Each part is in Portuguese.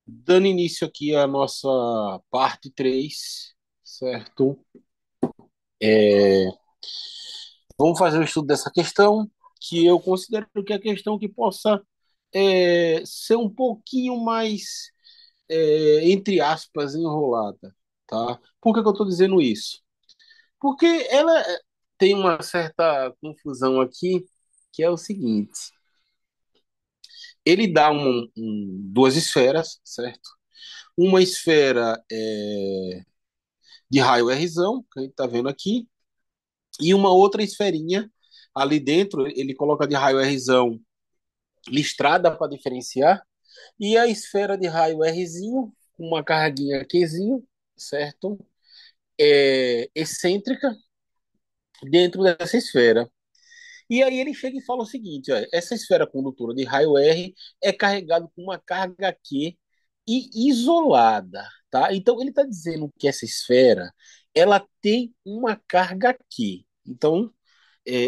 Dando início aqui à nossa parte 3, certo? É, vamos fazer o estudo dessa questão, que eu considero que é a questão que possa ser um pouquinho mais, entre aspas, enrolada, tá? Por que que eu estou dizendo isso? Porque ela tem uma certa confusão aqui, que é o seguinte: ele dá duas esferas, certo? Uma esfera de raio Rzão, que a gente está vendo aqui, e uma outra esferinha ali dentro, ele coloca de raio Rzão listrada para diferenciar, e a esfera de raio Rzinho, com uma carguinha Qzinho, certo? Excêntrica dentro dessa esfera. E aí ele chega e fala o seguinte: ó, essa esfera condutora de raio R é carregada com uma carga Q e isolada, tá? Então ele está dizendo que essa esfera ela tem uma carga Q. Então,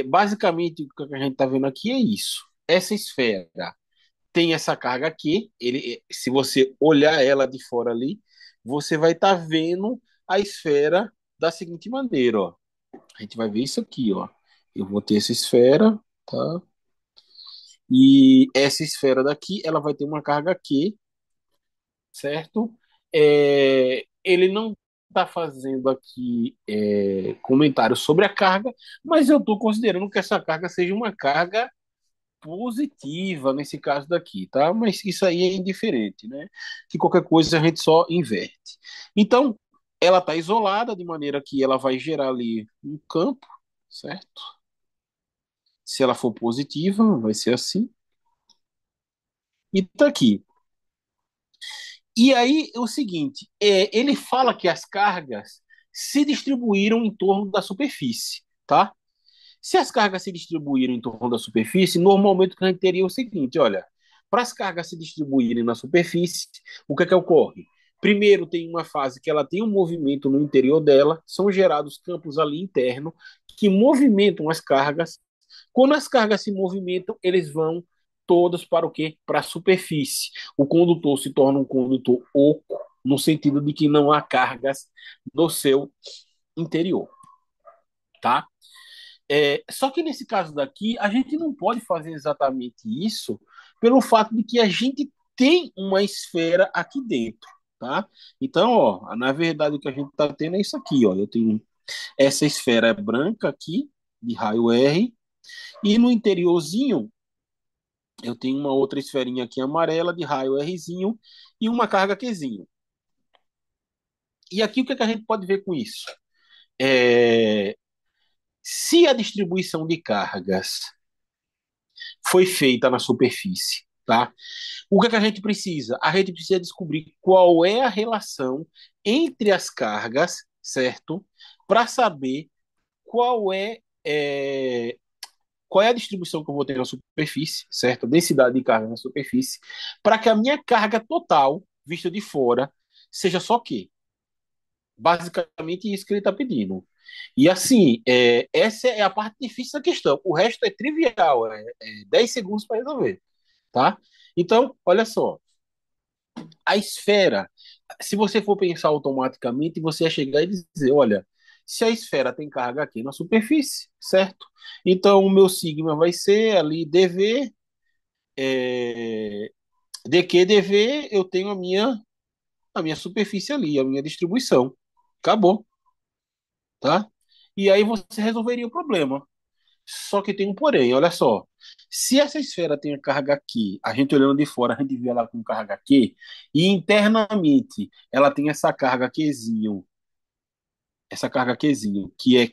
basicamente o que a gente está vendo aqui é isso. Essa esfera tem essa carga aqui. Se você olhar ela de fora ali, você vai estar vendo a esfera da seguinte maneira, ó. A gente vai ver isso aqui, ó. Eu vou ter essa esfera, tá? E essa esfera daqui, ela vai ter uma carga Q, certo? Ele não está fazendo aqui comentário sobre a carga, mas eu estou considerando que essa carga seja uma carga positiva nesse caso daqui, tá? Mas isso aí é indiferente, né? Que qualquer coisa a gente só inverte. Então, ela está isolada de maneira que ela vai gerar ali um campo, certo? Se ela for positiva, vai ser assim. E tá aqui. E aí é o seguinte, ele fala que as cargas se distribuíram em torno da superfície, tá? Se as cargas se distribuírem em torno da superfície, normalmente o que a gente teria é o seguinte, olha, para as cargas se distribuírem na superfície, o que é que ocorre? Primeiro tem uma fase que ela tem um movimento no interior dela, são gerados campos ali internos que movimentam as cargas. Quando as cargas se movimentam, eles vão todas para o quê? Para a superfície. O condutor se torna um condutor oco, no sentido de que não há cargas no seu interior, tá? Só que nesse caso daqui, a gente não pode fazer exatamente isso pelo fato de que a gente tem uma esfera aqui dentro, tá? Então, ó, na verdade o que a gente está tendo é isso aqui, ó. Eu tenho essa esfera branca aqui, de raio R, e no interiorzinho eu tenho uma outra esferinha aqui amarela de raio Rzinho e uma carga Qzinho. E aqui o que, é que a gente pode ver com isso? É, se a distribuição de cargas foi feita na superfície, tá? O que, é que a gente precisa? A gente precisa descobrir qual é a relação entre as cargas, certo? Para saber qual qual é a distribuição que eu vou ter na superfície, certo? A densidade de carga na superfície, para que a minha carga total, vista de fora, seja só Q. Basicamente isso que ele está pedindo. E assim, essa é a parte difícil da questão. O resto é trivial, 10 segundos para resolver, tá? Então, olha só, a esfera, se você for pensar automaticamente, você ia chegar e dizer, olha, se a esfera tem carga aqui na superfície, certo? Então, o meu sigma vai ser ali dV, dq dV, eu tenho a minha superfície ali, a minha distribuição. Acabou, tá? E aí você resolveria o problema. Só que tem um porém, olha só. Se essa esfera tem a carga aqui, a gente olhando de fora, a gente vê ela com carga aqui, e internamente ela tem essa carga Qzinho, que é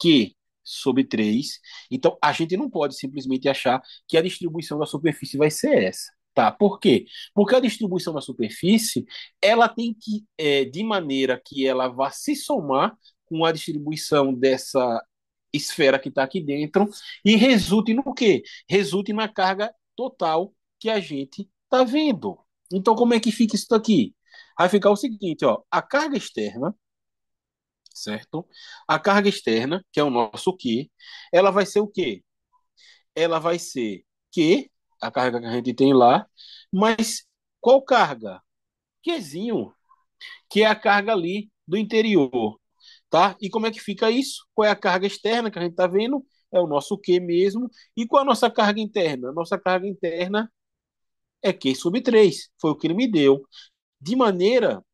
Q sobre 3. Então a gente não pode simplesmente achar que a distribuição da superfície vai ser essa. Tá? Por quê? Porque a distribuição da superfície ela tem que, de maneira que ela vá se somar com a distribuição dessa esfera que está aqui dentro e resulte no quê? Resulte na carga total que a gente está vendo. Então, como é que fica isso aqui? Vai ficar o seguinte, ó, a carga externa, certo? A carga externa, que é o nosso Q, ela vai ser o quê? Ela vai ser Q, a carga que a gente tem lá, mas qual carga? Qzinho, que é a carga ali do interior, tá? E como é que fica isso? Qual é a carga externa que a gente está vendo? É o nosso Q mesmo. E qual a nossa carga interna? A nossa carga interna é Q sobre 3. Foi o que ele me deu. De maneira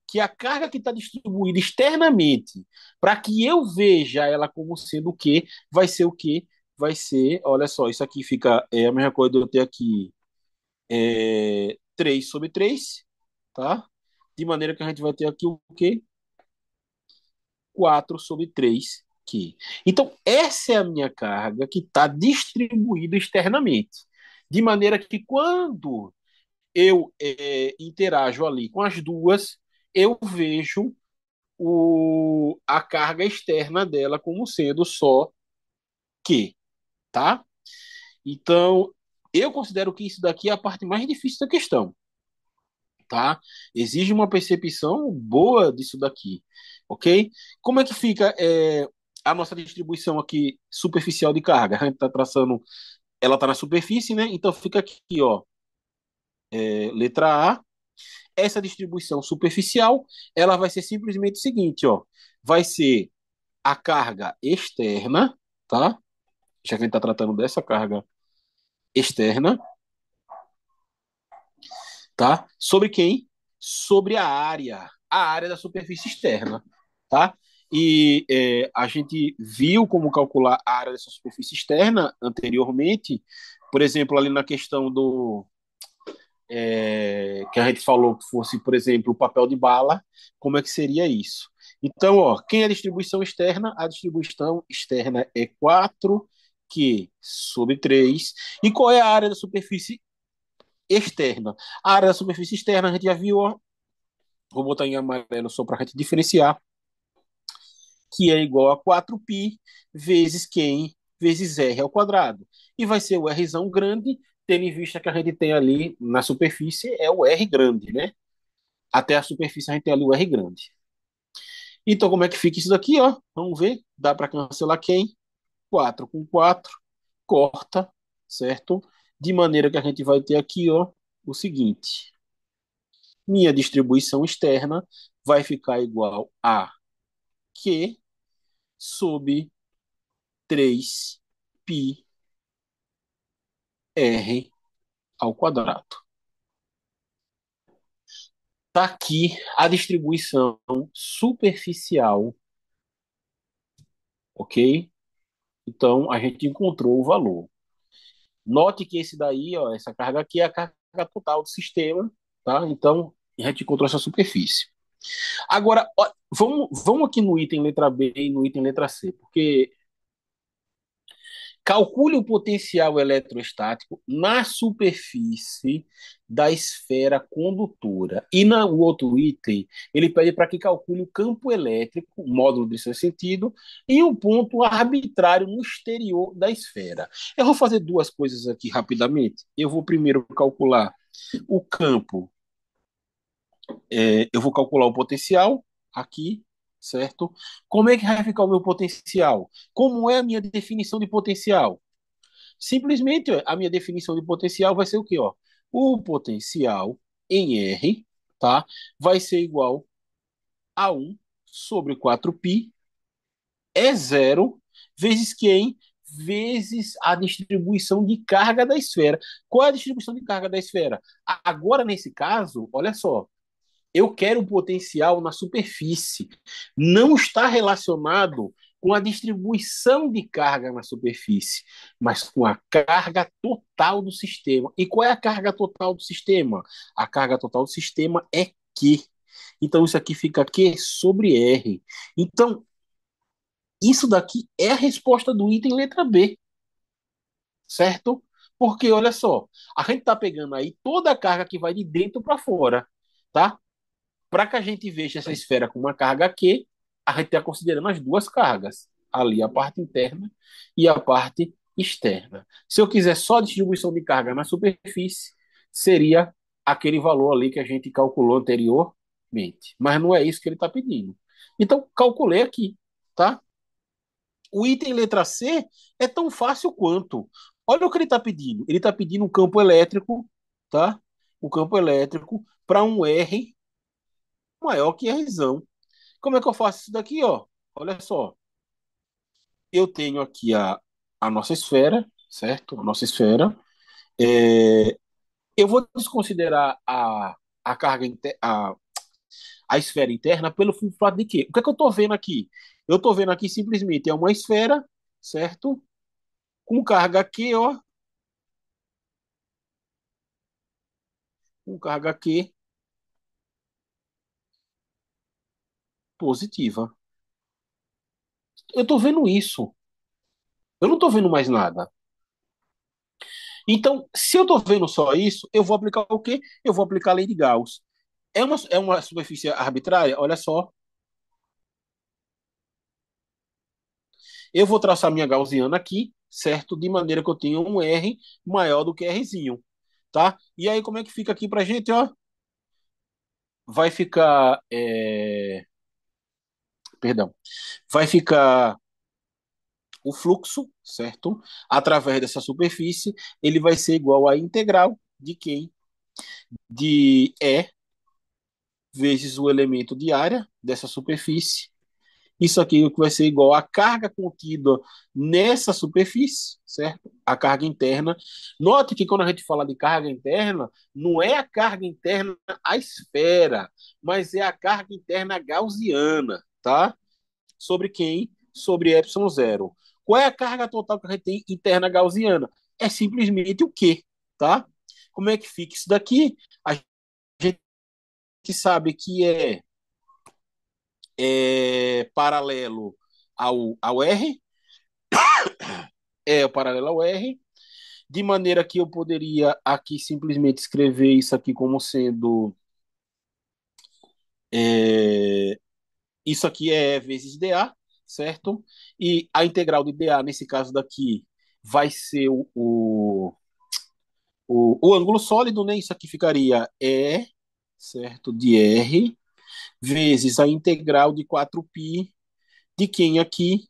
que a carga que está distribuída externamente, para que eu veja ela como sendo o Q, vai ser o quê? Vai ser, olha só, isso aqui fica a mesma coisa de eu ter aqui 3 sobre 3, tá? De maneira que a gente vai ter aqui o quê? 4 sobre 3 Q. Então, essa é a minha carga que está distribuída externamente. De maneira que quando eu interajo ali com as duas, eu vejo a carga externa dela como sendo só Q, tá? Então, eu considero que isso daqui é a parte mais difícil da questão, tá? Exige uma percepção boa disso daqui, ok? Como é que fica a nossa distribuição aqui superficial de carga? A gente está traçando, ela está na superfície, né? Então fica aqui, ó, letra A. Essa distribuição superficial, ela vai ser simplesmente o seguinte, ó, vai ser a carga externa, tá? Já que a gente está tratando dessa carga externa, tá? Sobre quem? Sobre a área da superfície externa, tá? E a gente viu como calcular a área dessa superfície externa anteriormente, por exemplo, ali na questão do que a gente falou que fosse, por exemplo, o papel de bala, como é que seria isso? Então, ó, quem é a distribuição externa? A distribuição externa é 4Q sobre 3. E qual é a área da superfície externa? A área da superfície externa, a gente já viu, ó, vou botar em amarelo só para a gente diferenciar, que é igual a 4π vezes quem vezes r ao quadrado. E vai ser o Rzão grande, tendo em vista que a gente tem ali na superfície é o R grande, né? Até a superfície a gente tem ali o R grande. Então, como é que fica isso daqui, ó? Vamos ver. Dá para cancelar quem? 4 com 4, corta, certo? De maneira que a gente vai ter aqui, ó, o seguinte. Minha distribuição externa vai ficar igual a Q sobre 3πr ao quadrado. Tá aqui a distribuição superficial, ok? Então, a gente encontrou o valor. Note que esse daí, ó, essa carga aqui é a carga total do sistema, tá? Então, a gente encontrou essa superfície. Agora, ó, vamos aqui no item letra B e no item letra C, porque calcule o potencial eletrostático na superfície da esfera condutora. E no outro item, ele pede para que calcule o campo elétrico, módulo de seu sentido, e um ponto arbitrário no exterior da esfera. Eu vou fazer duas coisas aqui rapidamente. Eu vou primeiro calcular o campo, eu vou calcular o potencial aqui, certo? Como é que vai ficar o meu potencial? Como é a minha definição de potencial? Simplesmente, ó, a minha definição de potencial vai ser o quê? Ó? O potencial em R, tá? Vai ser igual a 1 sobre 4π é zero vezes quem? Vezes a distribuição de carga da esfera. Qual é a distribuição de carga da esfera? Agora, nesse caso, olha só, eu quero um potencial na superfície. Não está relacionado com a distribuição de carga na superfície, mas com a carga total do sistema. E qual é a carga total do sistema? A carga total do sistema é Q. Então, isso aqui fica Q sobre R. Então, isso daqui é a resposta do item letra B, certo? Porque, olha só, a gente está pegando aí toda a carga que vai de dentro para fora, tá? Para que a gente veja essa esfera com uma carga Q, a gente está considerando as duas cargas, ali a parte interna e a parte externa. Se eu quiser só a distribuição de carga na superfície, seria aquele valor ali que a gente calculou anteriormente. Mas não é isso que ele está pedindo. Então, calculei aqui, tá? O item letra C é tão fácil quanto. Olha o que ele está pedindo. Ele está pedindo um campo elétrico, tá? Um campo elétrico para um R maior que R. Como é que eu faço isso daqui, ó? Olha só, eu tenho aqui a nossa esfera, certo? A nossa esfera. É, eu vou desconsiderar a carga, a esfera interna pelo fato de quê? O que é que eu estou vendo aqui? Eu estou vendo aqui simplesmente é uma esfera, certo? Com carga Q, ó, com carga Q positiva. Eu estou vendo isso. Eu não estou vendo mais nada. Então, se eu estou vendo só isso, eu vou aplicar o quê? Eu vou aplicar a lei de Gauss. É uma superfície arbitrária? Olha só. Eu vou traçar minha gaussiana aqui, certo? De maneira que eu tenha um R maior do que Rzinho, tá? E aí, como é que fica aqui pra gente, ó? Vai ficar, perdão, vai ficar o fluxo, certo? Através dessa superfície, ele vai ser igual à integral de quem? De E vezes o elemento de área dessa superfície. Isso aqui vai ser igual à carga contida nessa superfície, certo? A carga interna. Note que quando a gente fala de carga interna, não é a carga interna à esfera, mas é a carga interna gaussiana, tá? Sobre quem? Sobre epsilon zero. Qual é a carga total que a gente tem interna gaussiana? É simplesmente o Q, tá? Como é que fica isso daqui? A gente sabe que é paralelo ao R, é paralelo ao R, de maneira que eu poderia aqui simplesmente escrever isso aqui como sendo é, isso aqui é E vezes dA, certo? E a integral de dA, nesse caso daqui, vai ser o ângulo sólido, né? Isso aqui ficaria E, certo? De R, vezes a integral de 4π de quem aqui?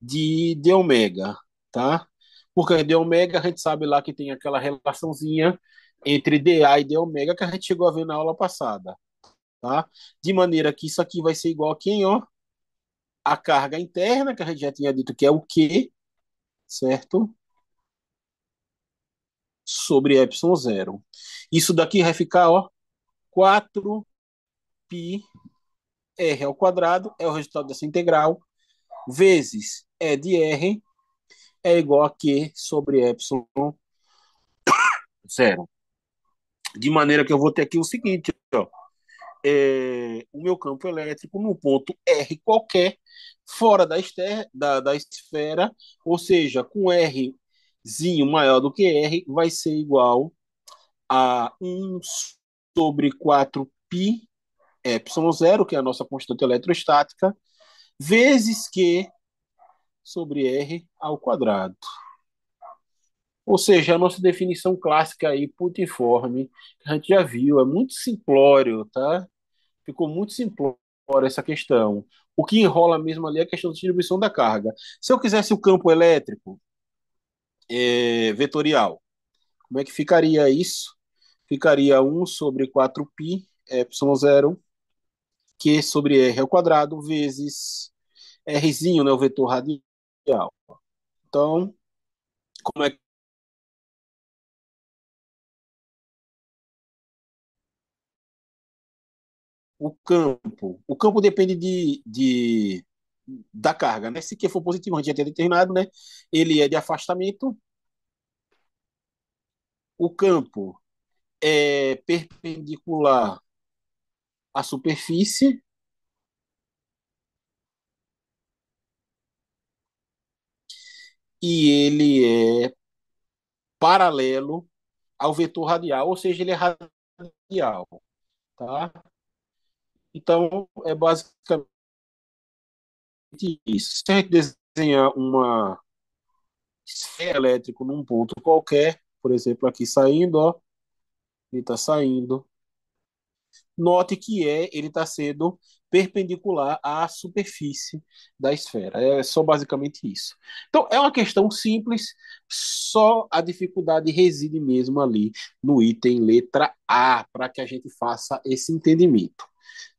De ômega, tá? Porque de ômega a gente sabe lá que tem aquela relaçãozinha entre dA e d ômega que a gente chegou a ver na aula passada, tá? De maneira que isso aqui vai ser igual a quem, ó? A carga interna, que a gente já tinha dito que é o Q, certo? Sobre epsilon zero. Isso daqui vai ficar, ó, 4π r ao quadrado, é o resultado dessa integral, vezes E de R é igual a Q sobre epsilon zero. De maneira que eu vou ter aqui o seguinte, ó, o meu campo elétrico no ponto R qualquer, fora da esfera, ou seja, com Rzinho maior do que R, vai ser igual a 1 sobre 4π epsilon zero, que é a nossa constante eletrostática, vezes Q sobre R ao quadrado. Ou seja, a nossa definição clássica aí, putiforme, que a gente já viu, é muito simplório, tá? Ficou muito simplório essa questão. O que enrola mesmo ali é a questão da distribuição da carga. Se eu quisesse o campo elétrico vetorial, como é que ficaria isso? Ficaria 1 sobre 4π epsilon zero, Q sobre R ao quadrado, vezes Rzinho, né, o vetor radial. Então, como é que o campo depende da carga, né? Se Q for positivo, a gente já tinha determinado, né? Ele é de afastamento. O campo é perpendicular à superfície e ele é paralelo ao vetor radial, ou seja, ele é radial, tá? Então, é basicamente isso. Se a gente desenhar uma esfera elétrica num ponto qualquer, por exemplo, aqui saindo, ó, ele está saindo. Note que ele está sendo perpendicular à superfície da esfera. É só basicamente isso. Então, é uma questão simples, só a dificuldade reside mesmo ali no item letra A, para que a gente faça esse entendimento.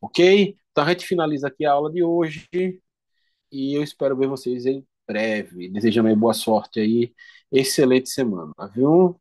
Ok? Então a gente finaliza aqui a aula de hoje e eu espero ver vocês em breve. Desejando aí boa sorte aí, excelente semana, viu?